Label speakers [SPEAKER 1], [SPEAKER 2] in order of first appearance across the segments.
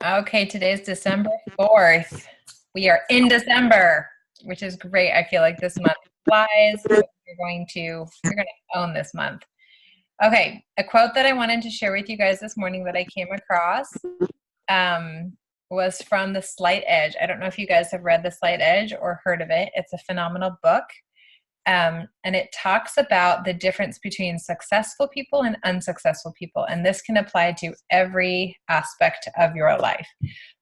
[SPEAKER 1] Okay, today's December 4th. We are in December, which is great. I feel like this month flies. You're going to own this month. Okay, a quote that I wanted to share with you guys this morning that I came across was from The Slight Edge. I don't know if you guys have read The Slight Edge or heard of it. It's a phenomenal book. And it talks about the difference between successful people and unsuccessful people. And this can apply to every aspect of your life.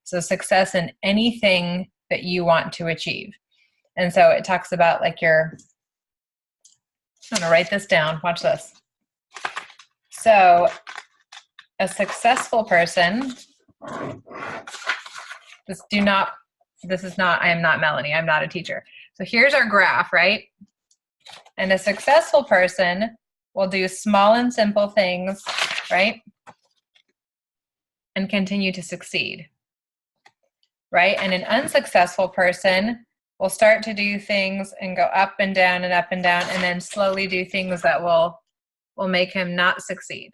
[SPEAKER 1] So success in anything that you want to achieve. And so it talks about I'm going to write this down. Watch this. So a successful person, I am not Melanie. I'm not a teacher. So here's our graph, right? And a successful person will do small and simple things, right? And continue to succeed, right? And an unsuccessful person will start to do things and go up and down and up and down, and then slowly do things that will make him not succeed.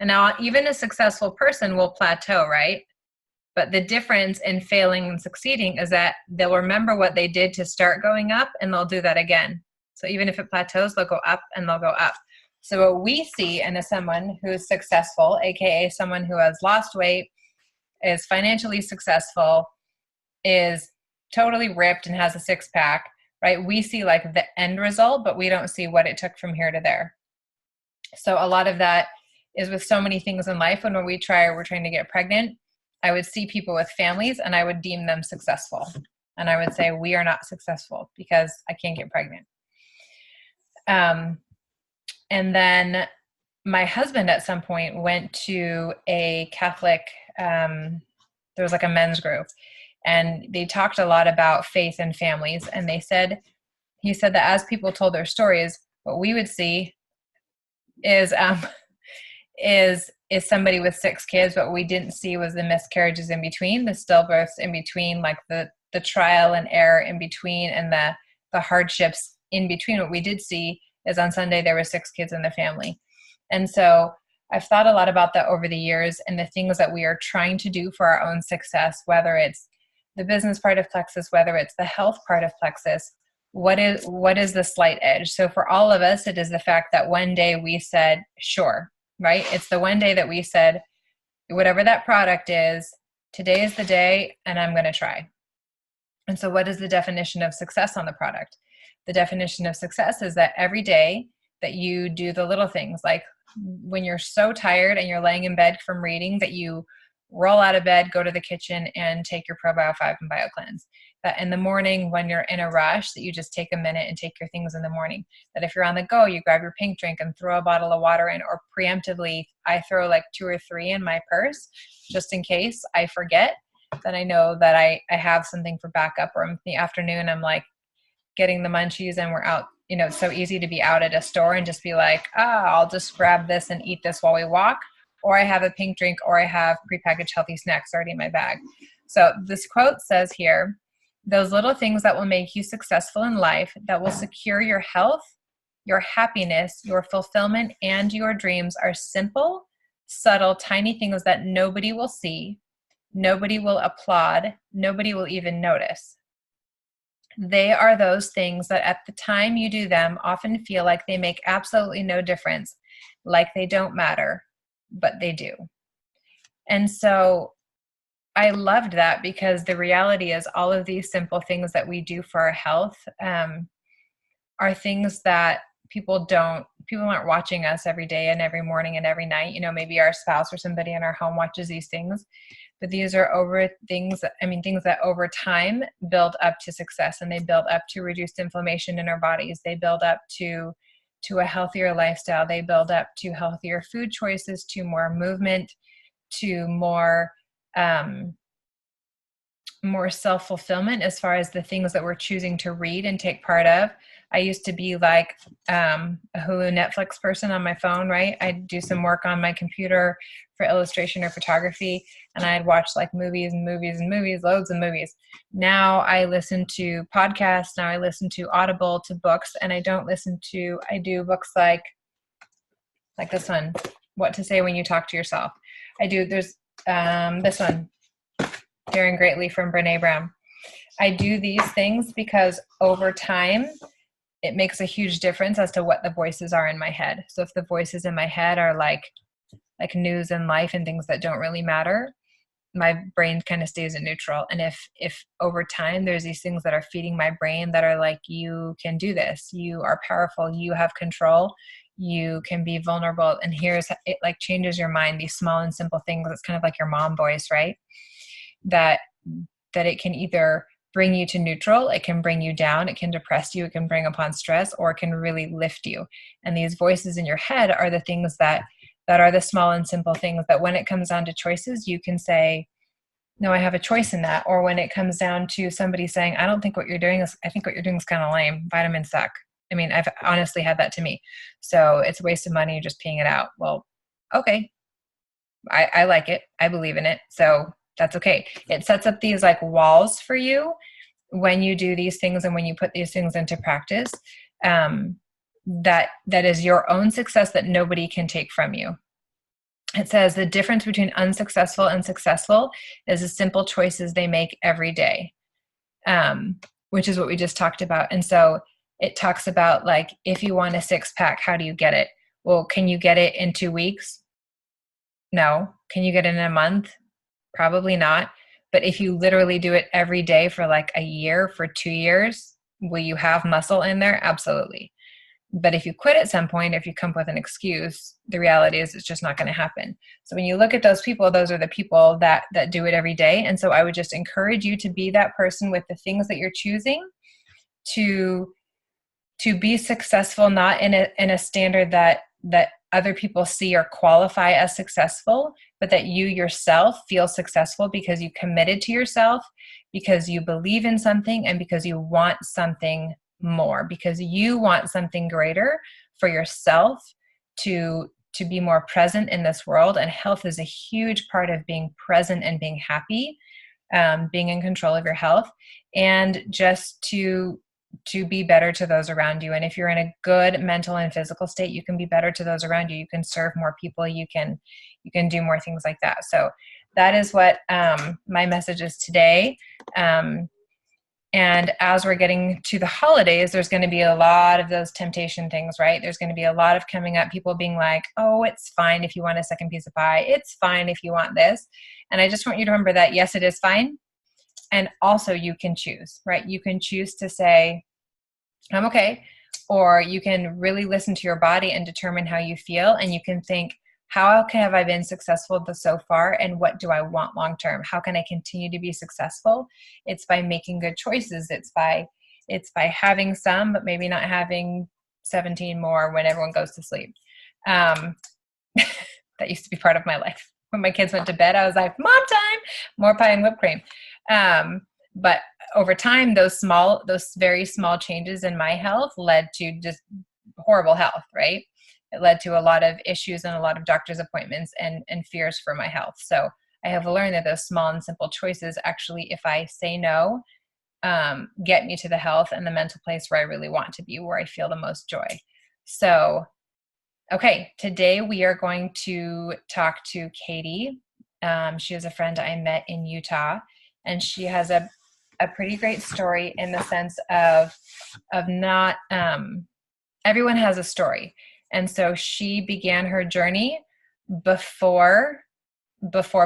[SPEAKER 1] And now even a successful person will plateau, right? But the difference in failing and succeeding is that they'll remember what they did to start going up, and they'll do that again. So even if it plateaus, they'll go up and they'll go up. So what we see in someone who's successful, aka someone who has lost weight, is financially successful, is totally ripped and has a six-pack, right? We see like the end result, but we don't see what it took from here to there. So a lot of that is with so many things in life. When we're trying to get pregnant, I would see people with families and I would deem them successful. And I would say, we are not successful because I can't get pregnant. And then my husband at some point went to a Catholic, there was like a men's group, and they talked a lot about faith and families. And he said that as people told their stories, what we would see is somebody with 6 kids. What we didn't see was the miscarriages in between, the stillbirths in between, like the trial and error in between, and the hardships in between. What we did see is on Sunday there were 6 kids in the family. And so I've thought a lot about that over the years, and the things that we are trying to do for our own success, whether it's the business part of Plexus, whether it's the health part of Plexus. What is the slight edge? So for all of us, it is the fact that one day we said, sure, right? It's the one day that we said, whatever that product is, today is the day and I'm going to try. And so what is the definition of success on the product? The definition of success is that every day that you do the little things, like when you're so tired and you're laying in bed from reading, that you roll out of bed, go to the kitchen and take your ProBio 5 and BioCleanse. That in the morning when you're in a rush, that you just take a minute and take your things in the morning. That if you're on the go, you grab your pink drink and throw a bottle of water in, or preemptively, I throw like 2 or 3 in my purse just in case I forget. Then I know that I have something for backup. Or in the afternoon, I'm like getting the munchies and we're out. You know, it's so easy to be out at a store and just be like, I'll just grab this and eat this while we walk. Or I have a pink drink, or I have prepackaged healthy snacks already in my bag. So this quote says here, those little things that will make you successful in life, that will secure your health, your happiness, your fulfillment, and your dreams are simple, subtle, tiny things that nobody will see, nobody will applaud, nobody will even notice. They are those things that at the time you do them often feel like they make absolutely no difference, like they don't matter, but they do. And so I loved that, because the reality is all of these simple things that we do for our health are things that people aren't watching us every day and every morning and every night. You know, maybe our spouse or somebody in our home watches these things, but these are things that over time build up to success, and they build up to reduced inflammation in our bodies. They build up to a healthier lifestyle. They build up to healthier food choices, to more movement, to more self-fulfillment as far as the things that we're choosing to read and take part of. I used to be like a Hulu Netflix person on my phone, right? I'd do some work on my computer for illustration or photography, and I'd watch like movies and movies and movies, loads of movies. Now I listen to podcasts. Now I listen to Audible, to books, and I do books like this one, What to Say When You Talk to Yourself. There's this one, Daring Greatly from Brene Brown. I do these things because over time, it makes a huge difference as to what the voices are in my head. So if the voices in my head are like news and life and things that don't really matter, my brain kind of stays in neutral. And if over time there's these things that are feeding my brain that are like, you can do this, you are powerful, you have control, you can be vulnerable, and here's it, like changes your mind, these small and simple things. It's kind of like your mom voice, right? That it can either bring you to neutral, it can bring you down, it can depress you, it can bring upon stress, or it can really lift you. And these voices in your head are the things that are the small and simple things that when it comes down to choices, you can say, no, I have a choice in that. Or when it comes down to somebody saying, I think what you're doing is kind of lame. Vitamins suck. I mean, I've honestly had that to me. So it's a waste of money. You're just peeing it out. Well, okay. I like it. I believe in it. So that's okay. It sets up these like walls for you when you do these things and when you put these things into practice. That is your own success that nobody can take from you. It says the difference between unsuccessful and successful is the simple choices they make every day, which is what we just talked about. And so it talks about like, if you want a 6-pack, how do you get it? Well, can you get it in 2 weeks? No. Can you get it in a month? Probably not. But if you literally do it every day for like a year, for 2 years, will you have muscle in there? Absolutely. But if you quit at some point, if you come up with an excuse, the reality is it's just not going to happen. So when you look at those people, those are the people that do it every day. And so I would just encourage you to be that person with the things that you're choosing to be successful, not in a standard that other people see or qualify as successful, but that you yourself feel successful because you committed to yourself, because you believe in something, and because you want something more, because you want something greater for yourself to be more present in this world. And health is a huge part of being present and being happy, being in control of your health, and just to be better to those around you. And if you're in a good mental and physical state, you can be better to those around you. You can serve more people. You can do more things like that. So that is what my message is today. And as we're getting to the holidays, there's going to be a lot of those temptation things, right? There's going to be a lot of coming up, people being like, oh, it's fine if you want a second piece of pie. It's fine if you want this. And I just want you to remember that, yes, it is fine. And also you can choose, right? You can choose to say, I'm okay. Or you can really listen to your body and determine how you feel. And you can think, how have I been successful so far? And what do I want long-term? How can I continue to be successful? It's by making good choices. It's by having some, but maybe not having 17 more when everyone goes to sleep. That used to be part of my life. When my kids went to bed, I was like, mom time, more pie and whipped cream. But over time, those very small changes in my health led to just horrible health, right? It led to a lot of issues and a lot of doctor's appointments and fears for my health. So I have learned that those small and simple choices actually, if I say no, get me to the health and the mental place where I really want to be, where I feel the most joy. So, okay, today we are going to talk to Katie. She is a friend I met in Utah, and she has a pretty great story in the sense of not, everyone has a story. And so she began her journey before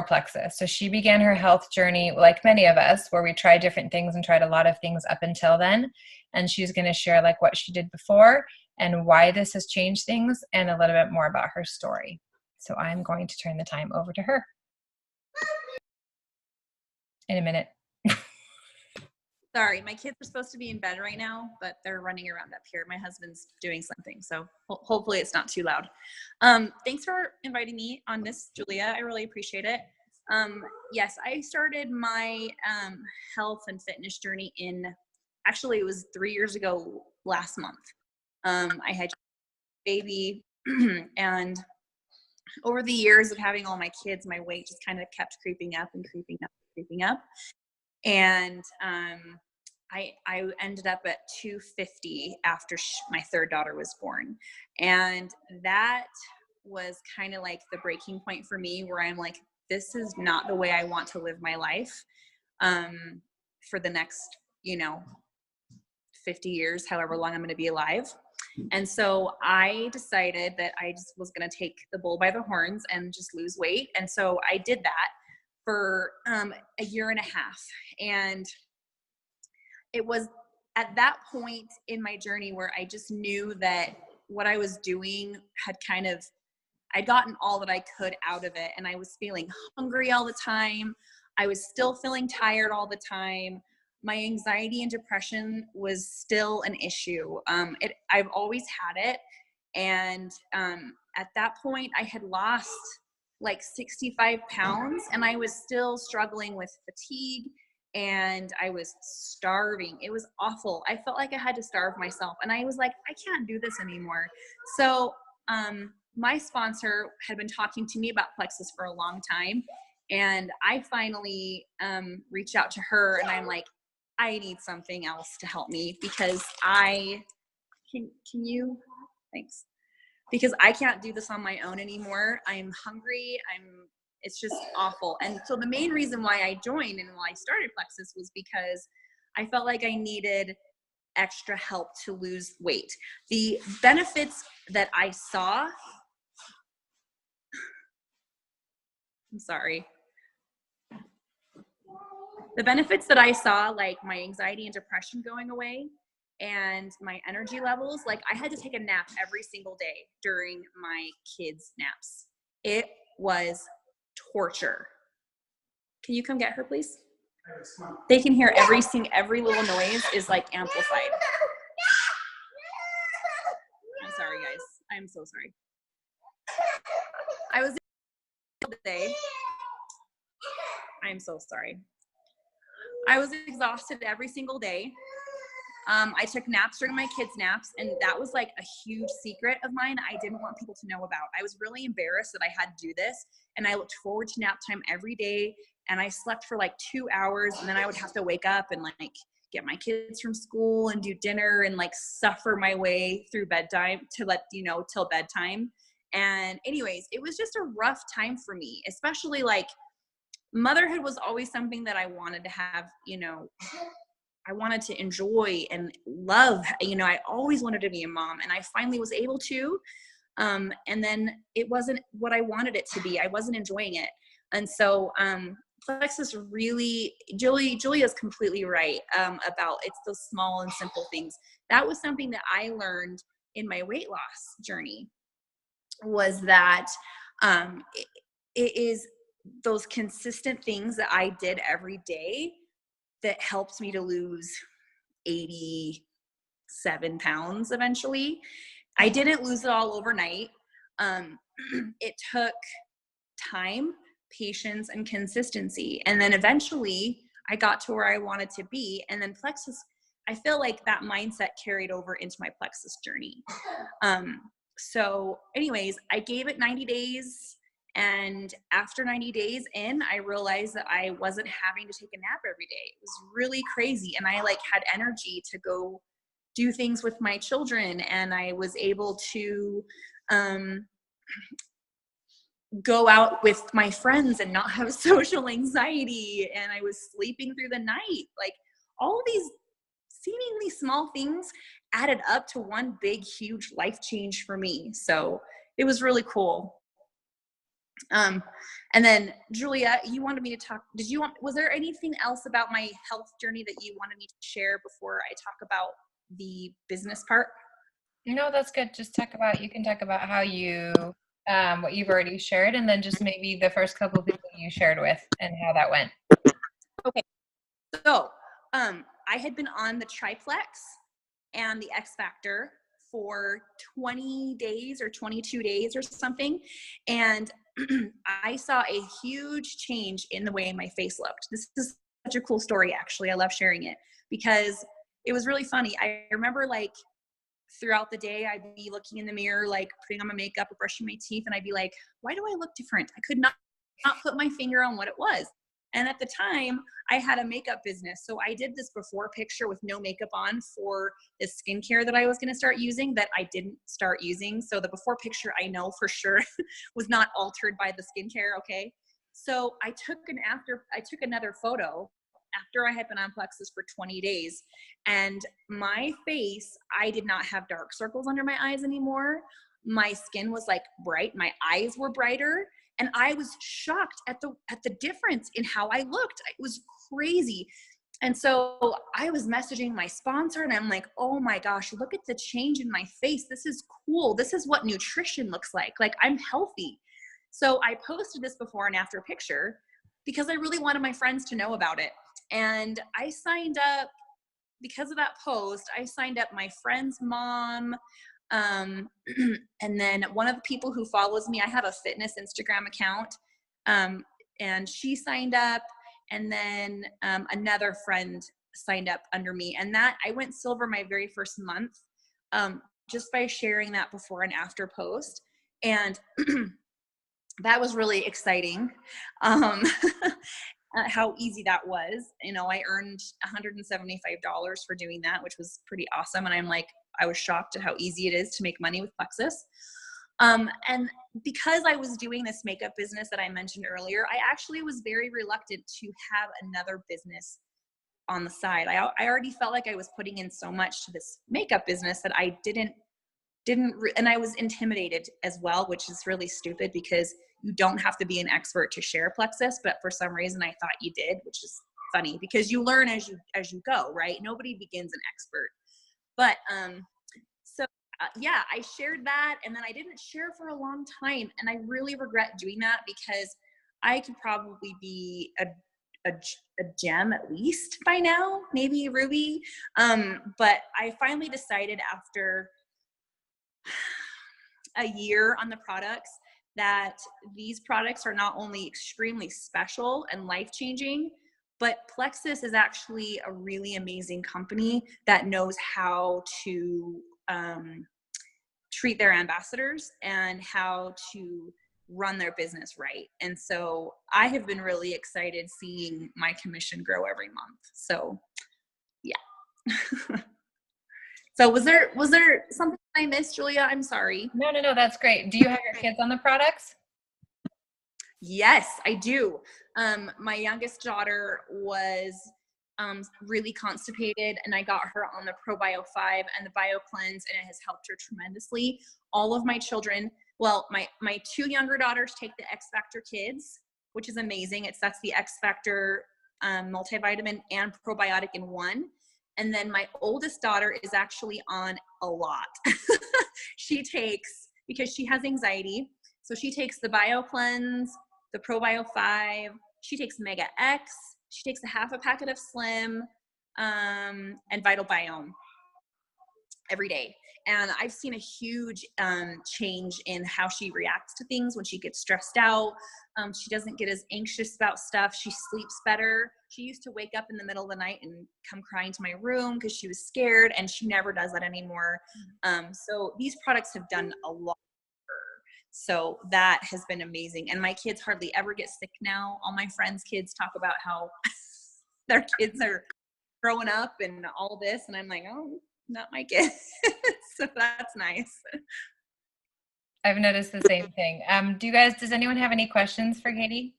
[SPEAKER 1] Plexus. So she began her health journey like many of us, where we tried different things and tried a lot of things up until then. And she's going to share like what she did before and why this has changed things and a little bit more about her story. So I'm going to turn the time over to her in a minute.
[SPEAKER 2] Sorry, my kids are supposed to be in bed right now, but they're running around up here. My husband's doing something, so hopefully it's not too loud. Thanks for inviting me on this, Julia. I really appreciate it. Yes, I started my health and fitness journey actually it was 3 years ago last month. I had a baby and over the years of having all my kids, my weight just kind of kept creeping up and creeping up and creeping up. And I ended up at 250 after my third daughter was born. And that was kind of like the breaking point for me, where I'm like, this is not the way I want to live my life. for the next, 50 years, however long I'm going to be alive. And so I decided that I just was going to take the bull by the horns and just lose weight. And so I did that for a year and a half. And it was at that point in my journey where I just knew that what I was doing had I'd gotten all that I could out of it. And I was feeling hungry all the time. I was still feeling tired all the time. My anxiety and depression was still an issue. I've always had it. And at that point, I had lost like 65 pounds, and I was still struggling with fatigue, and I was starving. It was awful. I felt like I had to starve myself. And I was like, I can't do this anymore. So my sponsor had been talking to me about Plexus for a long time. And I finally reached out to her, and I'm like, I need something else to help me, because thanks. Because I can't do this on my own anymore. I'm hungry. It's just awful. And so the main reason why I joined and why I started Plexus was because I felt like I needed extra help to lose weight. The benefits that I saw, I'm sorry. The benefits that I saw, like my anxiety and depression going away and my energy levels, like I had to take a nap every single day during my kids' naps. It was torture. Can you come get her, please? They can hear every little noise is like amplified. I'm sorry, guys. I'm so sorry. I was today. I'm so sorry. I was exhausted every single day. I took naps during my kids' naps, and that was like a huge secret of mine I didn't want people to know about. I was really embarrassed that I had to do this, and I looked forward to nap time every day, and I slept for like 2 hours, and then I would have to wake up and like get my kids from school and do dinner and like suffer my way through bedtime till bedtime. And anyways, it was just a rough time for me, especially like motherhood was always something that I wanted to have, I wanted to enjoy and love. I always wanted to be a mom, and I finally was able to. And then it wasn't what I wanted it to be. I wasn't enjoying it. And so Plexus really, Julia's completely right about it's those small and simple things. That was something that I learned in my weight loss journey, was that it is those consistent things that I did every day that helped me to lose 87 pounds eventually. I didn't lose it all overnight. It took time, patience, and consistency. And then eventually I got to where I wanted to be. And then Plexus, I feel like that mindset carried over into my Plexus journey. So anyways, I gave it 90 days. And after 90 days in, I realized that I wasn't having to take a nap every day. It was really crazy. And I had energy to go do things with my children. And I was able to go out with my friends and not have social anxiety. And I was sleeping through the night. Like all of these seemingly small things added up to one big, huge life change for me. So it was really cool. And then Julia, you wanted me to talk, was there anything else about my health journey that you wanted me to share before I talk about the business part?
[SPEAKER 1] No, that's good. You can talk about how you, what you've already shared, and then just maybe the first couple of people you shared with and how that went.
[SPEAKER 2] Okay. So, I had been on the Triplex and the X Factor for 20 days or 22 days or something. And I saw a huge change in the way my face looked. This is such a cool story, actually. I love sharing it because it was really funny. I remember throughout the day, I'd be looking in the mirror, putting on my makeup or brushing my teeth. And I'd be like, why do I look different? I could not put my finger on what it was. And at the time, I had a makeup business. So I did this before picture with no makeup on for the skincare that I was going to start using that I didn't start using. So the before picture, I know for sure was not altered by the skincare. Okay. So I took another photo after I had been on Plexus for 20 days. And my face, I did not have dark circles under my eyes anymore. My skin was like bright. My eyes were brighter. And I was shocked at the difference in how I looked. It was crazy. And so I was messaging my sponsor and I'm like, oh my gosh, look at the change in my face. This is cool. This is what nutrition looks like. Like, I'm healthy. So I posted this before and after picture because I really wanted my friends to know about it. And I signed up, because of that post, I signed up my friend's mom. And then one of the people who follows me, I have a fitness Instagram account. And she signed up. And then another friend signed up under me. And that, I went silver my very first month, just by sharing that before and after post. And that was really exciting. How easy that was. You know, I earned $175 for doing that, which was pretty awesome. And I'm like, I was shocked at how easy it is to make money with Plexus. And because I was doing this makeup business that I mentioned earlier, I actually was very reluctant to have another business on the side. I already felt like I was putting in so much to this makeup business that I and I was intimidated as well, which is really stupid because you don't have to be an expert to share Plexus, but for some reason I thought you did, which is funny because you learn as you go, right? Nobody begins an expert. But, yeah, I shared that, and then I didn't share for a long time, and I really regret doing that because I could probably be a gem at least by now, maybe Ruby. But I finally decided after a year on the products that these products are not only extremely special and life-changing, but Plexus is actually a really amazing company that knows how to treat their ambassadors and how to run their business right. And so I have been really excited seeing my commission grow every month. So yeah. So was there something I missed, Julia? I'm sorry.
[SPEAKER 1] No, that's great. Do you have your kids on the products?
[SPEAKER 2] Yes, I do. My youngest daughter was really constipated, and I got her on the ProBio 5 and the Bio Cleanse, and it has helped her tremendously. All of my children, well, my two younger daughters take the X Factor Kids, which is amazing. That's the X Factor multivitamin and probiotic in one. And then my oldest daughter is actually on a lot. She takes, because she has anxiety, so she takes the Bio Cleanse, the ProBio 5, she takes Mega X, she takes a half a packet of Slim, and Vital Biome every day. And I've seen a huge change in how she reacts to things when she gets stressed out. She doesn't get as anxious about stuff. She sleeps better. She used to wake up in the middle of the night and come crying to my room because she was scared, and she never does that anymore. So these products have done a lot. So that has been amazing. And my kids hardly ever get sick now. All my friends' kids talk about how their kids are growing up and all this. And I'm like, oh, not my kids. So that's nice.
[SPEAKER 1] I've noticed the same thing. Does anyone have any questions for Katie?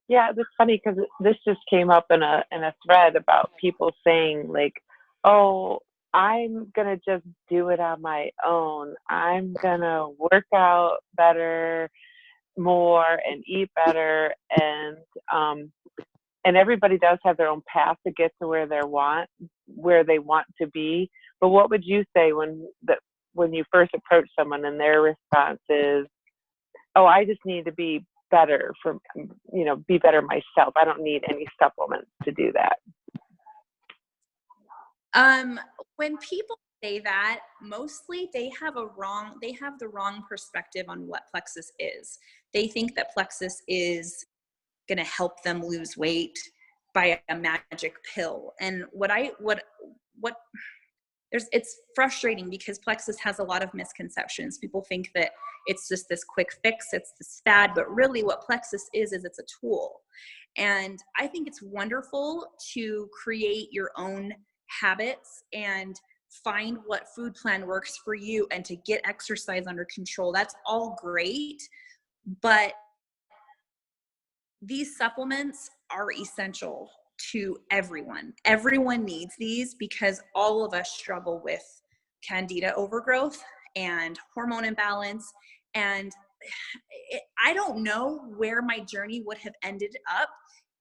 [SPEAKER 3] Yeah, it's funny because this just came up in a thread about people saying like, oh, I'm going to just do it on my own. I'm going to work out better, more, and eat better. And everybody does have their own path to get to where they want to be. But what would you say when you first approach someone and their response is, oh, I just need to be better be better myself. I don't need any supplements to do that.
[SPEAKER 2] When people say that, mostly they have the wrong perspective on what Plexus is. They think that Plexus is going to help them lose weight by a magic pill. And it's frustrating because Plexus has a lot of misconceptions. People think that it's just this quick fix, it's this fad, but really what Plexus is it's a tool. And I think it's wonderful to create your own habits and find what food plan works for you and to get exercise under control. That's all great, but these supplements are essential to everyone. Everyone needs these because all of us struggle with candida overgrowth and hormone imbalance. And I don't know where my journey would have ended up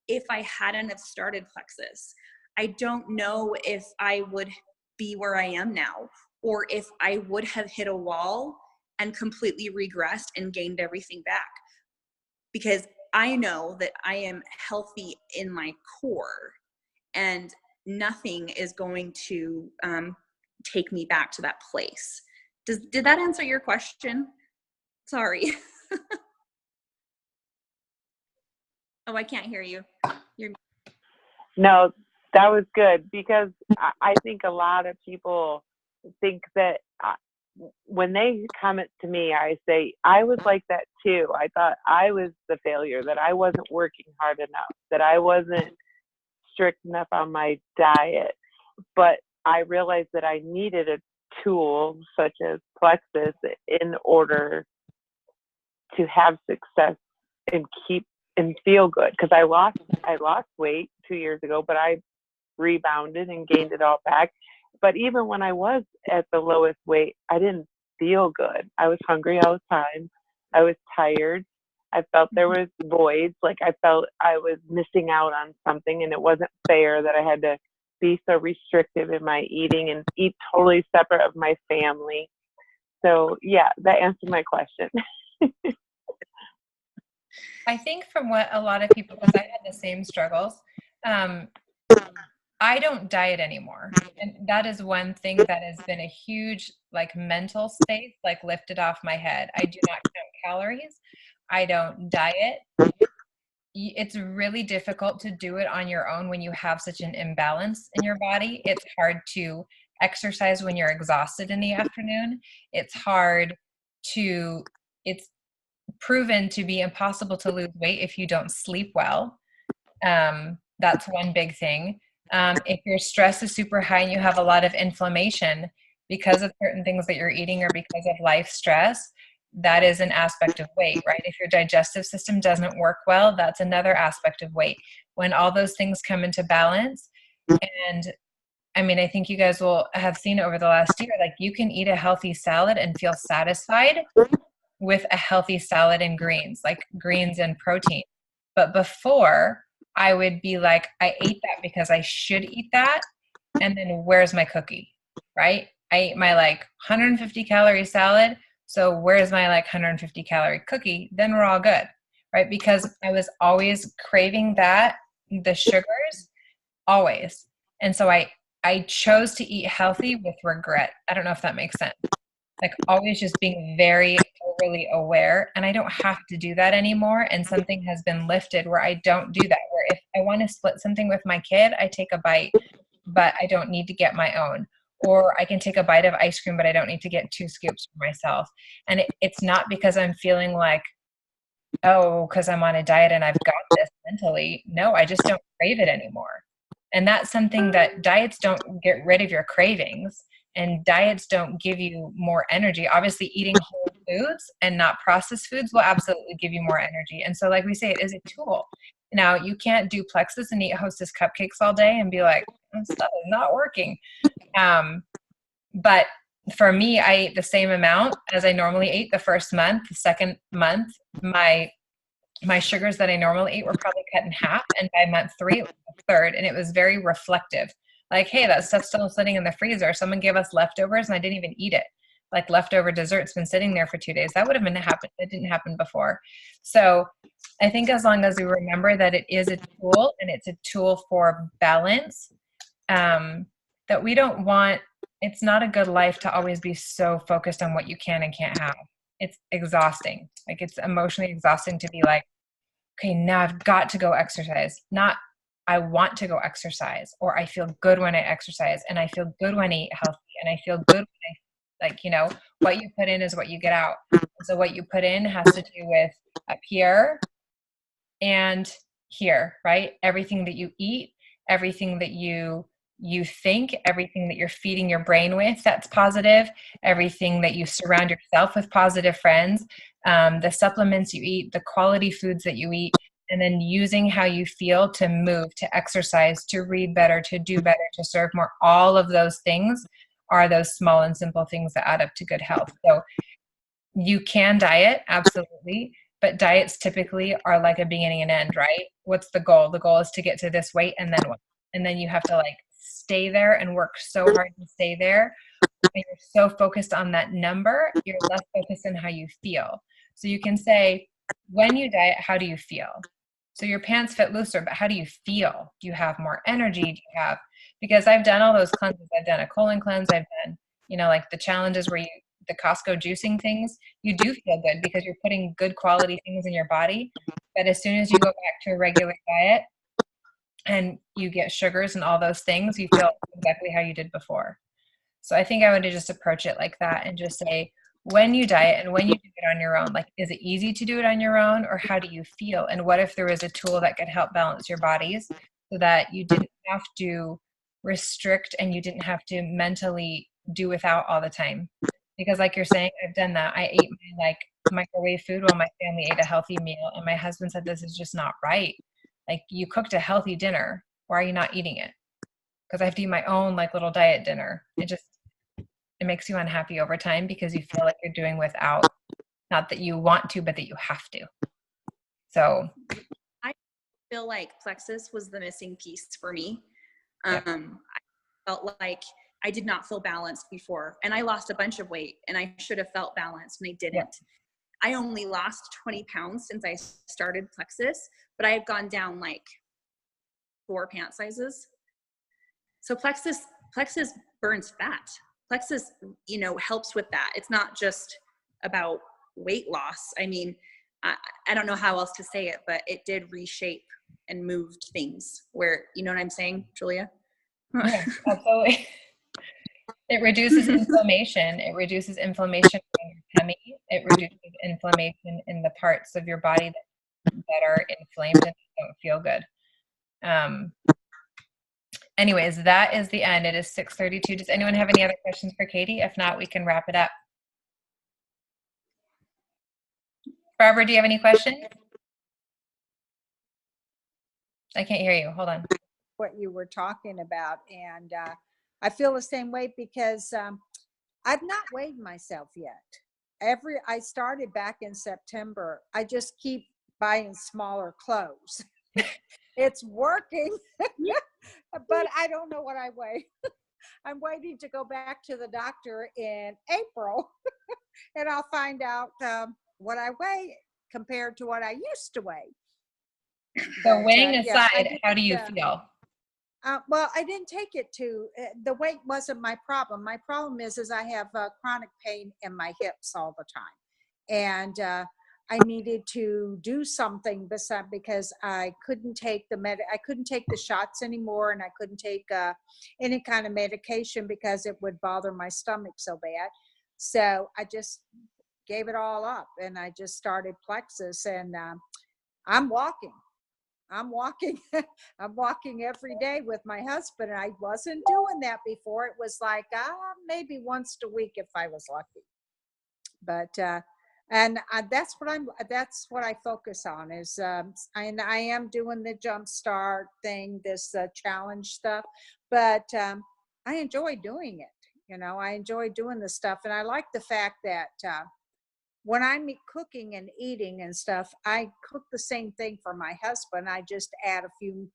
[SPEAKER 2] if I hadn't have started Plexus. I don't know if I would be where I am now, or if I would have hit a wall and completely regressed and gained everything back. Because I know that I am healthy in my core, and nothing is going to take me back to that place. Did that answer your question? Sorry. Oh, I can't hear you.
[SPEAKER 3] No, that was good, because I think a lot of people think that when they comment to me, I say, I was like that too. I thought I was the failure, that I wasn't working hard enough, that I wasn't strict enough on my diet. But I realized that I needed a tool such as Plexus in order to have success and keep and feel good. Because I lost weight 2 years ago, but I rebounded and gained it all back. But even when I was at the lowest weight, I didn't feel good. I was hungry all the time. I was tired. I felt there was voids. Like I felt I was missing out on something, and it wasn't fair that I had to be so restrictive in my eating and eat totally separate of my family. So yeah, that answered my question.
[SPEAKER 1] I think from what a lot of people, because I had the same struggles, I don't diet anymore. And that is one thing that has been a huge like mental space, like lifted off my head. I do not count calories. I don't diet. It's really difficult to do it on your own when you have such an imbalance in your body. It's hard to exercise when you're exhausted in the afternoon. It's proven to be impossible to lose weight if you don't sleep well. That's one big thing. If your stress is super high and you have a lot of inflammation because of certain things that you're eating or because of life stress, that is an aspect of weight, right? If your digestive system doesn't work well, that's another aspect of weight. When all those things come into balance, and I mean, I think you guys will have seen over the last year, like you can eat a healthy salad and feel satisfied with a healthy salad and greens, like greens and protein. But before, I would be like, I ate that because I should eat that. And then where's my cookie, right? I ate my like 150 calorie salad. So where's my like 150 calorie cookie? Then we're all good, right? Because I was always craving the sugars, always. And so I chose to eat healthy with regret. I don't know if that makes sense. Like always just being very overly aware, and I don't have to do that anymore. And something has been lifted where I don't do that, where if I want to split something with my kid, I take a bite, but I don't need to get my own. Or I can take a bite of ice cream, but I don't need to get 2 scoops for myself. And it's not because I'm feeling like, oh, because I'm on a diet and I've got this mentally. No, I just don't crave it anymore. And that's something that diets don't get rid of your cravings, and diets don't give you more energy. Obviously, eating whole foods and not processed foods will absolutely give you more energy. And so, like we say, it is a tool. Now, you can't do Plexus and eat Hostess cupcakes all day and be like, this stuff is not working. But for me, I ate the same amount as I normally ate the first month. The second month, my sugars that I normally eat were probably cut in half. And by month 3, it was a third. And it was very reflective. Like, hey, that stuff's still sitting in the freezer. Someone gave us leftovers and I didn't even eat it. Like leftover dessert's been sitting there for 2 days. That would have been happened. It didn't happen before. So I think as long as we remember that it is a tool and it's a tool for balance, that we don't want, it's not a good life to always be so focused on what you can and can't have. It's exhausting. Like it's emotionally exhausting to be like, okay, now I've got to go exercise. Not I want to go exercise, or I feel good when I exercise, and I feel good when I eat healthy, and I feel good when I, what you put in is what you get out. So what you put in has to do with up here and here, right? Everything that you eat, everything that you think, everything that you're feeding your brain with, that's positive. Everything that you surround yourself with positive friends, the supplements you eat, the quality foods that you eat, and then using how you feel to move, to exercise, to read better, to do better, to serve more. All of those things are those small and simple things that add up to good health. So you can diet, absolutely, but diets typically are like a beginning and end, right? What's the goal? The goal is to get to this weight, and then what? And then you have to like stay there and work so hard to stay there. And you're so focused on that number, you're less focused on how you feel. So you can say, when you diet, how do you feel? So your pants fit looser, but how do you feel? Do you have more energy? Do you have, because I've done all those cleanses. I've done a colon cleanse. I've done, like the challenges where the Costco juicing things, you do feel good because you're putting good quality things in your body. But as soon as you go back to a regular diet and you get sugars and all those things, you feel exactly how you did before. So I think I would just approach it like that and just say, when you diet and when you do it on your own, like, is it easy to do it on your own, or how do you feel? And what if there was a tool that could help balance your bodies so that you didn't have to restrict and you didn't have to mentally do without all the time? Because like you're saying, I've done that. I ate my like microwave food while my family ate a healthy meal. And my husband said, this is just not right. Like, you cooked a healthy dinner. Why are you not eating it? Because I have to eat my own like little diet dinner. It makes you unhappy over time because you feel like you're doing without, not that you want to, but that you have to. So
[SPEAKER 2] I feel like Plexus was the missing piece for me.
[SPEAKER 1] Yeah.
[SPEAKER 2] I felt like I did not feel balanced before, and I lost a bunch of weight, and I should have felt balanced, and I didn't. Yeah. I only lost 20 pounds since I started Plexus, but I have gone down like 4 pant sizes. So Plexus burns fat. Plexus, helps with that. It's not just about weight loss. I mean, I don't know how else to say it, but it did reshape and moved things where, you know what I'm saying, Julia?
[SPEAKER 1] Yeah, absolutely. It reduces inflammation. It reduces inflammation in your tummy. It reduces inflammation in the parts of your body that are inflamed and don't feel good. Anyways, that is the end. It is 6:32. Does anyone have any other questions for Katie? If not, we can wrap it up. Barbara, do you have any questions? I can't hear you. Hold on.
[SPEAKER 4] What you were talking about. And I feel the same way because I've not weighed myself yet. I started back in September. I just keep buying smaller clothes. It's working, but I don't know what I weigh. I'm waiting to go back to the doctor in April and I'll find out what I weigh compared to what I used to weigh.
[SPEAKER 1] So weighing aside, how do you feel?
[SPEAKER 4] Well, I didn't take it the weight wasn't my problem. My problem is I have chronic pain in my hips all the time. And I needed to do something because I couldn't take I couldn't take the shots anymore, and I couldn't take any kind of medication because it would bother my stomach so bad. So I just gave it all up, and I just started Plexus, and I'm walking. I'm walking every day with my husband, and I wasn't doing that before. It was like maybe once a week if I was lucky. But and that's what I focus on is and I am doing the Jumpstart thing, this challenge stuff, but I enjoy doing it. I enjoy doing the stuff, and I like the fact that when I'm cooking and eating and stuff, I cook the same thing for my husband. I just add a few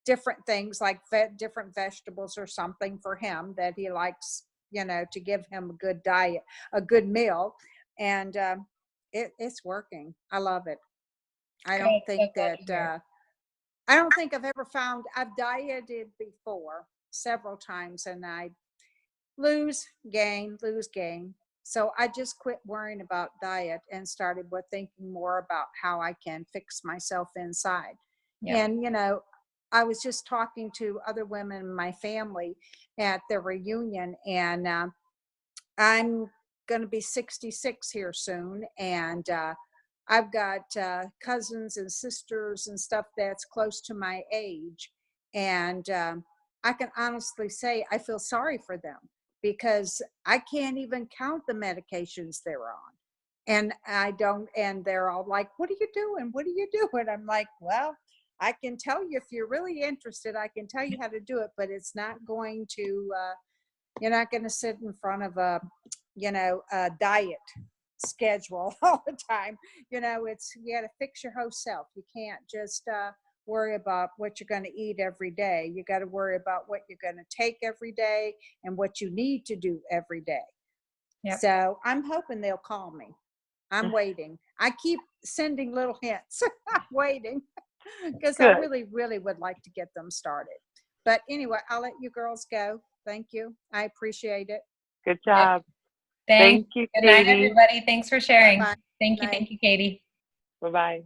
[SPEAKER 4] different things like different vegetables or something for him that he likes, to give him a good diet, a good meal. And it's working. I love it. I don't think I've ever I've dieted before several times, and I lose, gain. So I just quit worrying about diet and started with thinking more about how I can fix myself inside. Yeah. And, I was just talking to other women in my family at the reunion, and I'm going to be 66 here soon. And I've got cousins and sisters and stuff that's close to my age. And I can honestly say I feel sorry for them, because I can't even count the medications they're on. And I don't, and they're all like, what are you doing? What are you doing? I'm like, well, I can tell you if you're really interested, I can tell you how to do it, but it's not going to, you're not going to sit in front of a diet schedule all the time. You got to fix your whole self. You can't just worry about what you're going to eat every day. You got to worry about what you're going to take every day and what you need to do every day.
[SPEAKER 1] Yep.
[SPEAKER 4] So I'm hoping they'll call me. I'm waiting. I keep sending little hints. I'm waiting because I
[SPEAKER 3] Good.
[SPEAKER 4] really, really would like to get them started. But anyway, I'll let you girls go. Thank you. I appreciate it.
[SPEAKER 3] Good job.
[SPEAKER 1] Thanks.
[SPEAKER 3] Thank you,
[SPEAKER 1] Good night,
[SPEAKER 3] Katie.
[SPEAKER 1] everybody. Thanks for sharing.
[SPEAKER 4] Bye-bye.
[SPEAKER 1] Thank you.
[SPEAKER 4] Night.
[SPEAKER 1] Thank you, Katie.
[SPEAKER 3] Bye-bye.